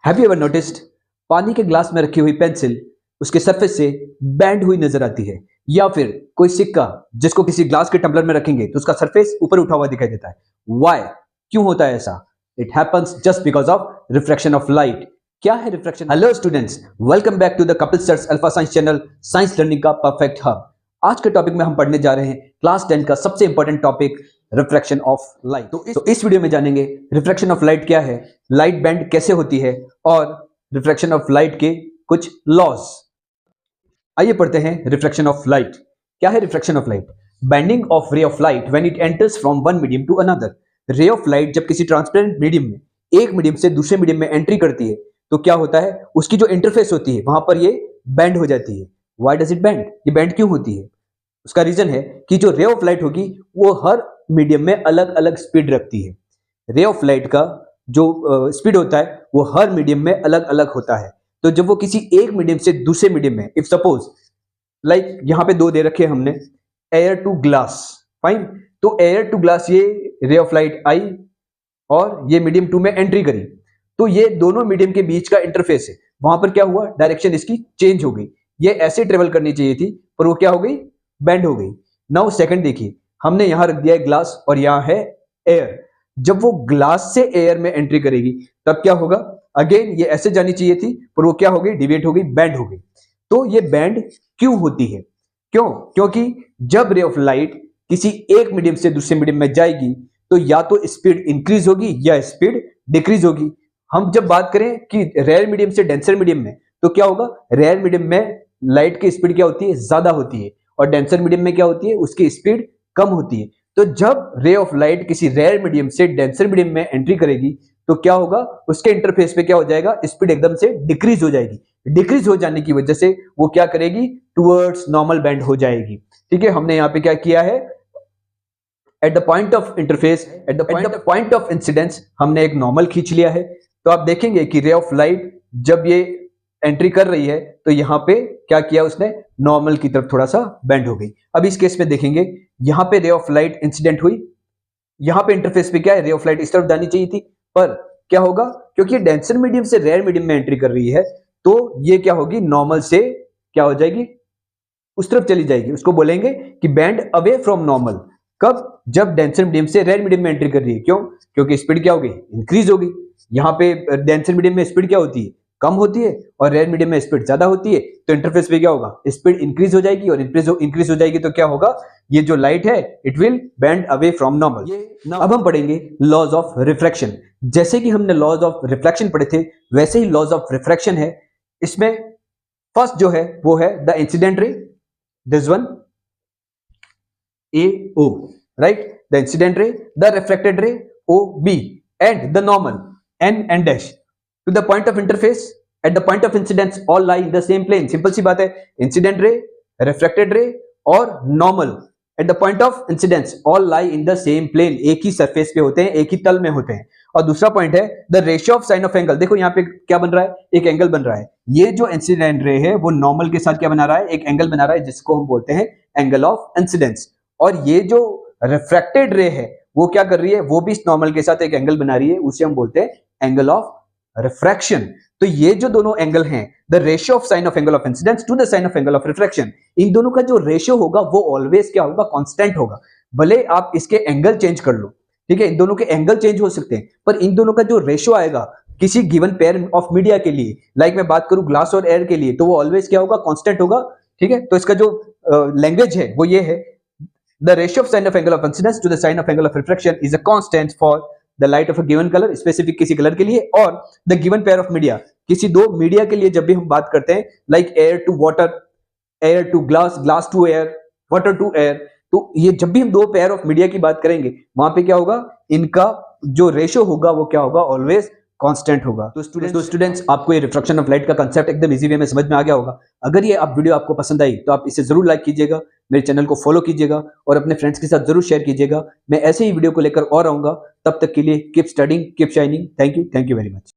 Have you ever noticed पानी के glass में रखी हुई पेंसिल उसके सरफेस से बैंड हुई नजर आती है, या फिर कोई सिक्का जिसको किसी ग्लास के टम्बलर में रखेंगे तो उसका सरफेस ऊपर उठा हुआ दिखाई देता है। व्हाई? क्यों होता है ऐसा? It happens just because of refraction of light. क्या है refraction? Hello students, welcome back to the Kapil sir's alpha science channel, science learning का परफेक्ट हब। आज के टॉपिक में हम पढ़ने जा रहे हैं क्लास 10 का सबसे important topic refraction of light. तो इस वीडियो में जानेंगे रिफ्रैक्शन ऑफ लाइट क्या है, लाइट बैंड कैसे होती है और रिफ्रैक्शन ऑफ लाइट के कुछ लॉज। आइए पढ़ते हैं रिफ्रैक्शन ऑफ लाइट। क्या है refraction of light? Bending of ray of light when it enters from one medium to another. Ray of light जब किसी ट्रांसपेरेंट मीडियम में एक मीडियम से दूसरे मीडियम में एंट्री करती है तो क्या होता है, उसकी जो इंटरफेस होती है वहां पर ये बेंड हो जाती है। Why does it bend? ये बेंड क्यों होती है? उसका रीजन है कि जो रे ऑफ लाइट होगी वो हर मीडियम में अलग अलग स्पीड रखती है। रे ऑफ लाइट का जो स्पीड होता है वो हर मीडियम में अलग अलग होता है। तो जब वो किसी एक मीडियम से दूसरे मीडियम में, इफ सपोज लाइक यहां पे दो दे रखे हमने, एयर टू ग्लास, फाइन, तो एयर टू ग्लास ये रे ऑफ लाइट आई और ये मीडियम 2 में एंट्री करी, तो ये दोनों मीडियम के बीच का इंटरफेस है, वहां पर क्या हुआ, डायरेक्शन इसकी चेंज हो गई। ये ऐसे ट्रेवल करनी चाहिए थी पर वो क्या हो गई, बेंड हो गई। नाउ सेकंड देखिए, हमने यहां रख दिया है ग्लास और यहां है एयर। जब वो ग्लास से एयर में एंट्री करेगी तब क्या होगा, अगेन ये ऐसे जानी चाहिए थी पर वो क्या हो गई, डिविएट हो गई, बेंड हो गई। तो ये बेंड क्यों होती है? क्यों? क्योंकि जब रे ऑफ लाइट किसी एक मीडियम से दूसरे मीडियम में जाएगी तो या तो स्पीड इंक्रीज होगी या स्पीड डिक्रीज होगी। हम जब बात करें कि रेयर मीडियम से डेंसर मीडियम में तो क्या होगा, रेयर मीडियम में लाइट की स्पीड क्या होती है, ज्यादा होती है, और डेंसर मीडियम में क्या होती है, उसकी स्पीड कम होती है। तो जब रे ऑफ लाइट किसी रेयर मीडियम से डेंसर मीडियम में एंट्री करेगी तो क्या होगा, उसके इंटरफेस पे क्या हो जाएगा, स्पीड एकदम से डिक्रीज हो जाएगी। डिक्रीज हो जाने की वजह से वो क्या करेगी, टुवर्ड्स नॉर्मल बेंड हो जाएगी। ठीक है, हमने यहाँ पे क्या किया है, at the point of interface, at the point of incidence हमने एक नॉर्मल खींच लिया है। तो आप देखेंगे कि रे ऑफ लाइट जब ये एंट्री कर रही है तो यहाँ पे क्या किया उसने, नॉर्मल की तरफ थोड़ा सा बेंड हो गई। अब इस केस में देखेंगे, यहाँ पे रे ऑफ लाइट इंसिडेंट हुई, यहाँ पे इंटरफेस पे क्या है, रे ऑफ लाइट इस तरफ जानी चाहिए थी, पर क्या होगा, क्योंकि ये डेंसर मीडियम से रेयर मीडियम में एंट्री कर रही है तो ये क्या होगी, नॉर्मल से क्या हो जाएगी, उस तरफ चली जाएगी। उसको बोलेंगे कि बेंड अवे फ्रॉम नॉर्मल। कब? जब डेंसर मीडियम से रेयर मीडियम में एंट्री कर रही है। क्यों? क्योंकि स्पीड क्या होगी, इंक्रीज होगी। यहाँ पे डेंसर मीडियम में स्पीड क्या होती है, कम होती है, और रेयर मीडियम में स्पीड ज्यादा होती है। तो इंटरफेस पे क्या होगा, स्पीड इंक्रीज हो जाएगी, और इंक्रीज हो जाएगी तो क्या होगा, ये जो लाइट है it will bend away from normal. अब हम पढ़ेंगे लॉज ऑफ रिफ्रैक्शन। जैसे कि हमने लॉज ऑफ रिफ्लेक्शन पढ़े थे वैसे ही लॉज ऑफ रिफ्रैक्शन है। इसमें फर्स्ट जो है वो है the incident ray, this one AO, right? The incident ray, the refracted ray OB, and the normal N and dash. To the point of interface, at the point of incidence, all lie in the same plane. Simple सी बात है, incident ray, refracted ray और normal at the point of incidence all lie in the same plane. एक ही surface पे होते हैं, एक ही तल में होते हैं। और दूसरा पॉइंट है the ratio of sine of angle. देखो यहाँ पे क्या बन रहा है, एक एंगल बन रहा है। ये जो इंसिडेंट रे है वो नॉर्मल के साथ क्या बना रहा है, एक एंगल बना रहा है जिसको हम बोलते हैं एंगल ऑफ इंसिडेंस। और ये जो रिफ्रैक्टेड रे है वो क्या कर रही है, वो भी इस नॉर्मल के साथ एक एंगल बना रही है, उसे हम बोलते हैं एंगल ऑफ रिफ्रैक्शन। तो ये जो दोनों एंगल हैं, the ratio of sine of angle of incidence to the sine of angle of refraction, इन दोनों का जो रेशियो होगा वो ऑलवेज क्या होगा, कांस्टेंट होगा। भले आप इसके एंगल चेंज कर लो, ठीक है, इन दोनों के एंगल चेंज हो सकते हैं पर इन दोनों का जो रेशियो आएगा किसी गिवन पेयर ऑफ मीडिया के लिए, लाइक मैं बात करूं ग्लास और एयर के लिए, तो वो ऑलवेज क्या होगा, कांस्टेंट होगा। ठीक है, तो इसका जो लैंग्वेज है वो ये है, the ratio of sine of angle of incidence to the sine of angle of refraction is a constant for the light of a given color, specific किसी कलर के लिए, और the given pair of media, किसी दो media के लिए जब भी हम बात करते हैं, like air to water, air to glass, glass to air, water to air, तो ये जब भी हम दो पेयर ऑफ मीडिया की बात करेंगे वहां पे क्या होगा, इनका जो रेशियो होगा वो क्या होगा, ऑलवेज कांस्टेंट होगा। तो स्टूडेंट्स आपको ये रिफ्रैक्शन ऑफ लाइट का कांसेप्ट एकदम इजी वे में समझ में आ गया होगा। अगर ये आप वीडियो आपको पसंद आई तो आप इसे जरूर लाइक कीजिएगा, मेरे चैनल को फॉलो कीजिएगा और अपने फ्रेंड्स के साथ जरूर शेयर कीजिएगा। मैं ऐसे ही वीडियो को लेकर और आऊंगा, तब तक के लिए keep studying, keep shining. Thank you very much.